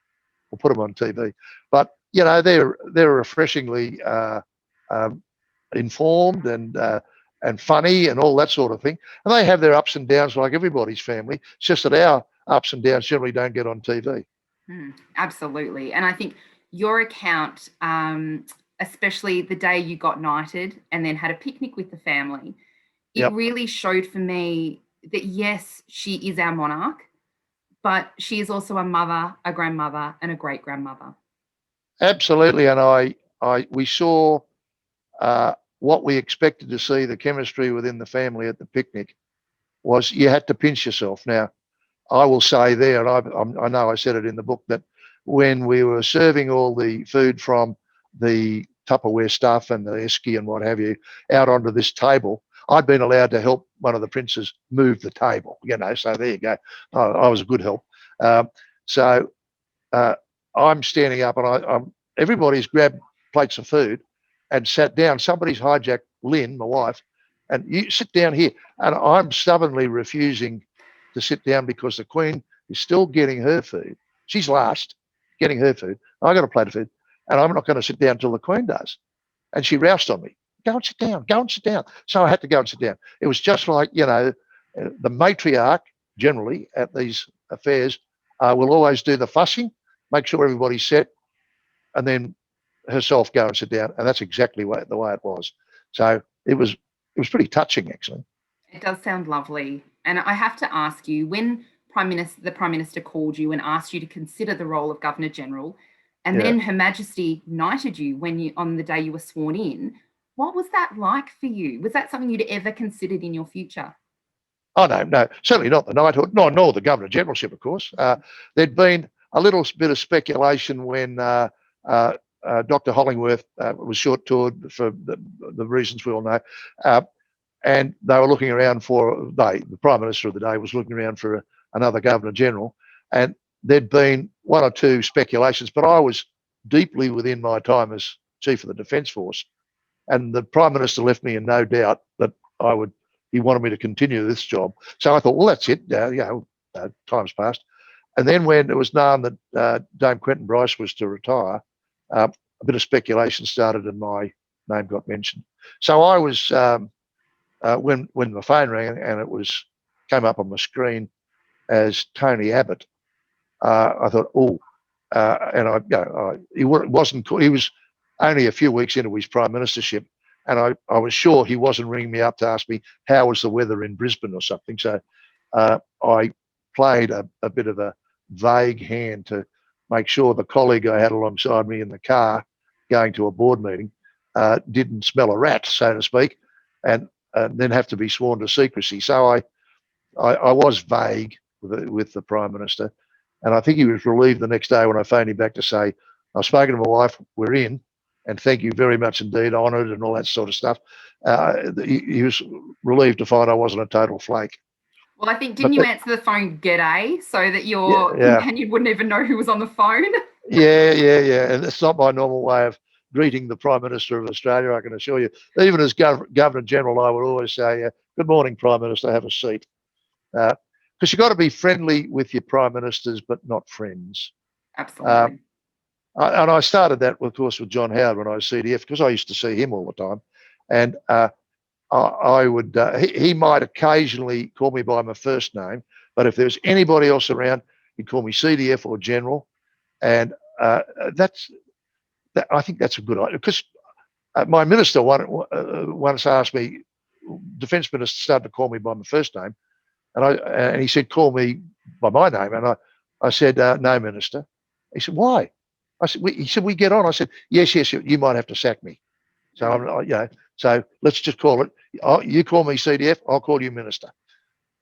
put them on TV. But they're refreshingly informed and funny and all that sort of thing. And they have their ups and downs like everybody's family. It's just that our ups and downs generally don't get on TV. Absolutely. And I think your account, especially the day you got knighted and then had a picnic with the family, it really showed for me that, yes, she is our monarch, but she is also a mother, a grandmother, and a great-grandmother. Absolutely. And we saw what we expected to see, the chemistry within the family at the picnic, was you had to pinch yourself. Now, I will say there, and I know I said it in the book, that when we were serving all the food from the Tupperware stuff and the esky and what have you out onto this table, I'd been allowed to help one of the princes move the table, so there you go. I was a good help. So I'm standing up and everybody's grabbed plates of food and sat down. Somebody's hijacked Lynn, my wife, and you sit down here. And I'm stubbornly refusing to sit down because the Queen is still getting her food. She's last, getting her food. I got a plate of food, and I'm not going to sit down till the Queen does. And she roused on me, go and sit down, go and sit down. So I had to go and sit down. It was just like, the matriarch generally at these affairs will always do the fussing, make sure everybody's set, and then herself go and sit down. And that's exactly the way it was. So it was pretty touching, actually. It does sound lovely. And I have to ask you, when the Prime Minister called you and asked you to consider the role of Governor General, and then Her Majesty knighted you on the day you were sworn in, what was that like for you? Was that something you'd ever considered in your future? Oh, no, certainly not the knighthood, nor the Governor Generalship, of course. There'd been a little bit of speculation when Dr. Hollingworth was short-toured for the reasons we all know, and they were looking around the Prime Minister of the day was looking around for another Governor General, and there'd been one or two speculations, but I was deeply within my time as Chief of the Defence Force, and the Prime Minister left me in no doubt that he wanted me to continue this job. So I thought, well, that's it. Time's passed. And then when it was known that Dame Quentin Bryce was to retire, a bit of speculation started and my name got mentioned. So I was, when the phone rang and it came up on my screen as Tony Abbott, I thought, he was only a few weeks into his prime ministership, and I was sure he wasn't ringing me up to ask me how was the weather in Brisbane or something. So I played a bit of a vague hand to make sure the colleague I had alongside me in the car going to a board meeting didn't smell a rat, so to speak, and then have to be sworn to secrecy. So I was vague with the Prime Minister, and I think he was relieved the next day when I phoned him back to say, I've spoken to my wife, we're in, and thank you very much indeed, honoured and all that sort of stuff. He was relieved to find I wasn't a total flake. Well, I think, didn't you answer the phone g'day so that your companion wouldn't even know who was on the phone? Yeah. And it's not my normal way of greeting the Prime Minister of Australia, I can assure you. Even as Governor General, I would always say, good morning, Prime Minister, have a seat. Because you've got to be friendly with your Prime Ministers, but not friends. Absolutely. And I started that, of course, with John Howard when I was CDF, because I used to see him all the time. And I would, he might occasionally call me by my first name, but if there's anybody else around, he'd call me CDF or General. And I think that's a good idea, because my minister once asked me, Defence Minister started to call me by my first name, and he said, call me by my name. And I said, no, Minister. He said, why? He said, we get on. I said, yes, you might have to sack me. So so let's just call it. You call me CDF, I'll call you Minister.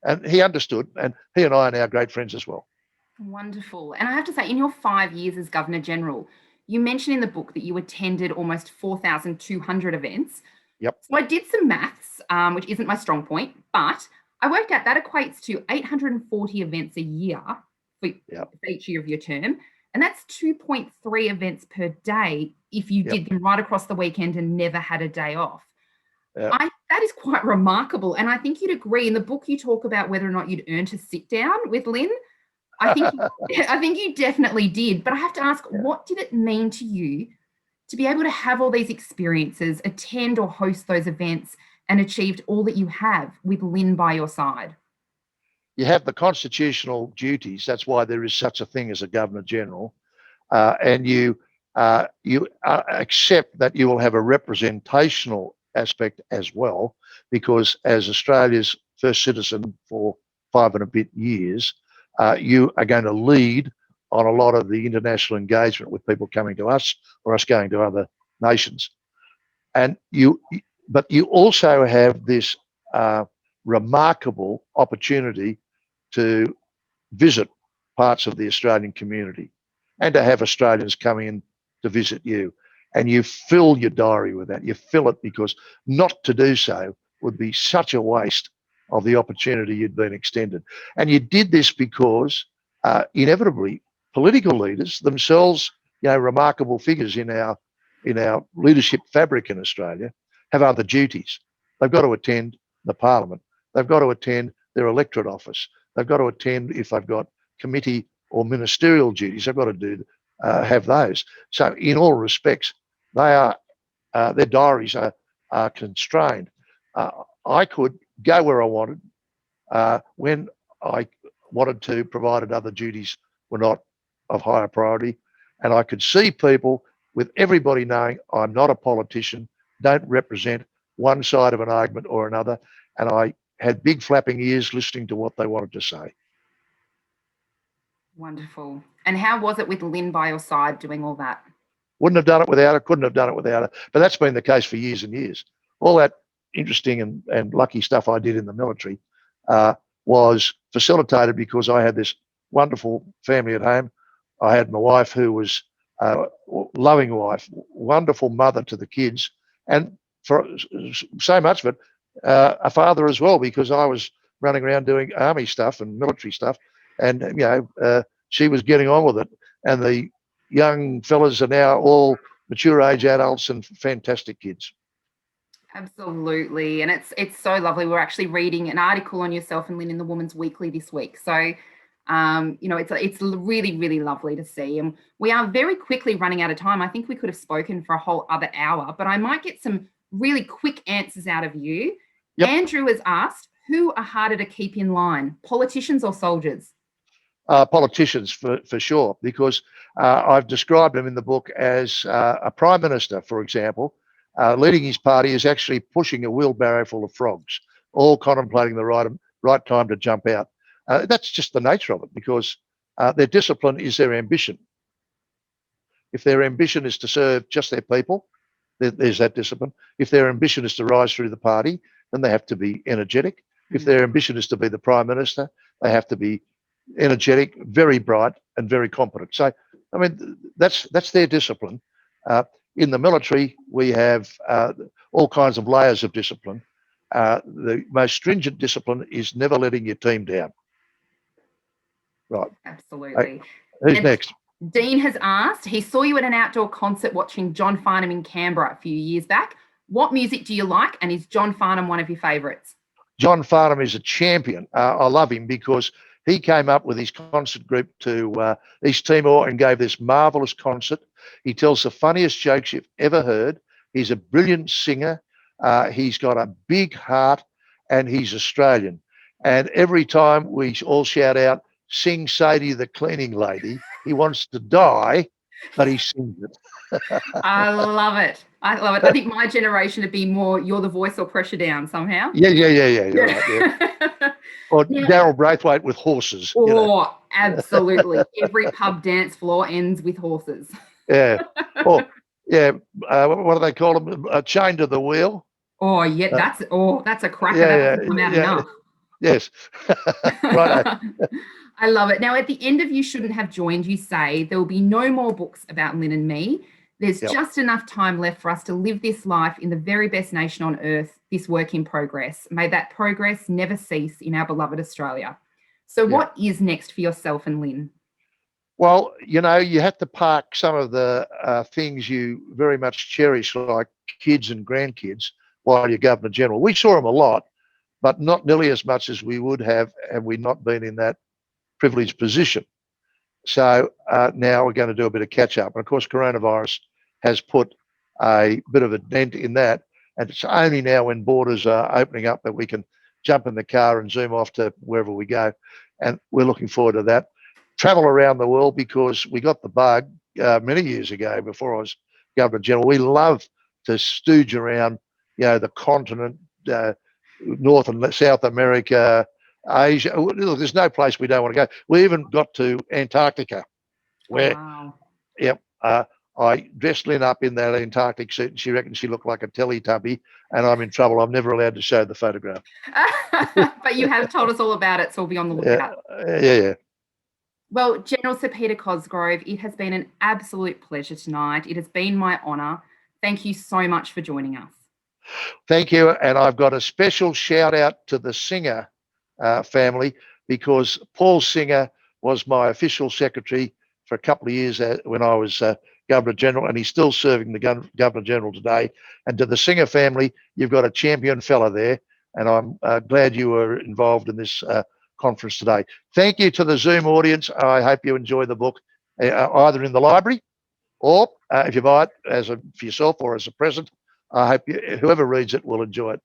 And he understood, and he and I are now great friends as well. Wonderful. And I have to say, in your 5 years as Governor General, you mentioned in the book that you attended almost 4,200 events. Yep. So I did some maths, which isn't my strong point, but I worked out that equates to 840 events a year for each year of your term. And that's 2.3 events per day if you did them right across the weekend and never had a day off. Yep. That is quite remarkable. And I think you'd agree. In the book, you talk about whether or not you'd earned to sit down with Lynn. I think you definitely did. But I have to ask, what did it mean to you to be able to have all these experiences, attend or host those events, and achieved all that you have with Lynn by your side? You have the constitutional duties. That's why there is such a thing as a Governor General, and you accept that you will have a representational aspect as well, because as Australia's first citizen for 5 and a bit years, you are going to lead on a lot of the international engagement with people coming to us or us going to other nations. But you also have this remarkable opportunity to visit parts of the Australian community and to have Australians come in to visit you. And you fill your diary with that. You fill it because not to do so would be such a waste of the opportunity you'd been extended. And you did this because inevitably political leaders themselves, remarkable figures in our leadership fabric in Australia, have other duties. They've got to attend the parliament. They've got to attend their electorate office. They've got to attend if they've got committee or ministerial duties. They've got to have those. So in all respects, their diaries are constrained. I could go where I wanted when I wanted to, provided other duties were not of higher priority. And I could see people with everybody knowing I'm not a politician, don't represent one side of an argument or another. And I had big flapping ears listening to what they wanted to say. Wonderful. And how was it with Lynn by your side doing all that? Wouldn't have done it without her, couldn't have done it without her. But that's been the case for years and years. All that interesting and lucky stuff I did in the military was facilitated because I had this wonderful family at home. I had my wife who was a loving wife, wonderful mother to the kids, and for so much of it, a father as well, because I was running around doing army stuff and military stuff, and she was getting on with it. And the young fellas are now all mature age adults and fantastic kids. Absolutely. And it's so lovely. We're actually reading an article on yourself and Lynn in the Woman's Weekly this week. So, it's really, really lovely to see. And we are very quickly running out of time. I think we could have spoken for a whole other hour, but I might get some really quick answers out of you. Yep. Andrew has asked, who are harder to keep in line, politicians or soldiers? Politicians for sure, because I've described them in the book as a prime minister, for example, leading his party is actually pushing a wheelbarrow full of frogs, all contemplating the right time to jump out. That's just the nature of it, because their discipline is their ambition. If their ambition is to serve just their people, there's that discipline. If their ambition is to rise through the party, then they have to be energetic. If their ambition is to be the prime minister, they have to be energetic, very bright, and very competent. So, I mean, that's their discipline. In the military, we have all kinds of layers of discipline. The most stringent discipline is never letting your team down. Right. Absolutely. Who's next? Dean has asked, he saw you at an outdoor concert watching John Farnham in Canberra a few years back. What music do you like, and is John Farnham one of your favourites? John Farnham is a champion. I love him because he came up with his concert group to East Timor and gave this marvellous concert. He tells the funniest jokes you've ever heard. He's a brilliant singer. He's got a big heart, and he's Australian. And every time we all shout out, "Sing Sadie the cleaning lady," he wants to die, but he sings it. I love it. I love it. I think my generation would be more "You're the Voice" or "Pressure Down" somehow. Yeah. You're right, yeah. Or Daryl Braithwaite with horses. Absolutely. Every pub dance floor ends with horses. Yeah. Or, what do they call them? Chained to the wheel. Oh, yeah. That's a cracker. That doesn't come out enough. Yes. Right. I love it. Now, at the end of You Shouldn't Have Joined, you say there will be no more books about Lynn and me. There's just enough time left for us to live this life in the very best nation on earth, this work in progress. May that progress never cease in our beloved Australia. So what is next for yourself and Lynn? Well, you have to park some of the things you very much cherish, like kids and grandkids, while you're Governor General. We saw them a lot, but not nearly as much as we would have had we not been in that privileged position. So now we're going to do a bit of catch up. And of course, coronavirus has put a bit of a dent in that. And it's only now when borders are opening up that we can jump in the car and zoom off to wherever we go. And we're looking forward to that. Travel around the world, because we got the bug many years ago before I was Governor General. We love to stooge around, the continent, North and South America, Asia. Look, there's no place we don't want to go. We even got to Antarctica, where, Wow. yep, I dressed Lynn up in that Antarctic suit, and she reckons she looked like a Teletubby, and I'm in trouble. I'm never allowed to show the photograph. But you have told us all about it, so we'll be on the lookout. Yeah. Well, General Sir Peter Cosgrove, it has been an absolute pleasure tonight. It has been my honour. Thank you so much for joining us. Thank you. And I've got a special shout out to the Singer family, because Paul Singer was my official secretary for a couple of years when I was Governor General, and he's still serving the Governor General today. And to the Singer family, you've got a champion fella there, and I'm glad you were involved in this conference today. Thank you to the Zoom audience. I hope you enjoy the book, either in the library or if you buy it for yourself or as a present. I hope whoever reads it will enjoy it.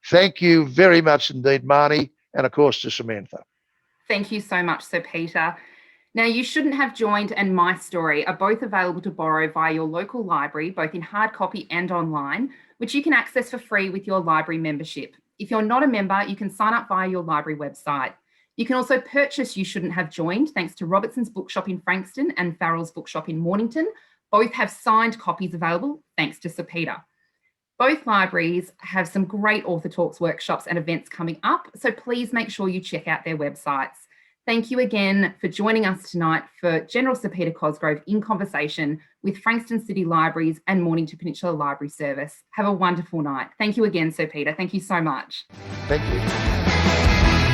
Thank you very much indeed, Marnie, and of course to Samantha. Thank you so much, Sir Peter. Now, You Shouldn't Have Joined and My Story are both available to borrow via your local library, both in hard copy and online, which you can access for free with your library membership. If you're not a member, you can sign up via your library website. You can also purchase You Shouldn't Have Joined thanks to Robertson's Bookshop in Frankston and Farrell's Bookshop in Mornington. Both have signed copies available thanks to Sir Peter. Both libraries have some great author talks, workshops and events coming up, so please make sure you check out their websites. Thank you again for joining us tonight for General Sir Peter Cosgrove in conversation with Frankston City Libraries and Mornington Peninsula Library Service. Have a wonderful night. Thank you again, Sir Peter. Thank you so much. Thank you.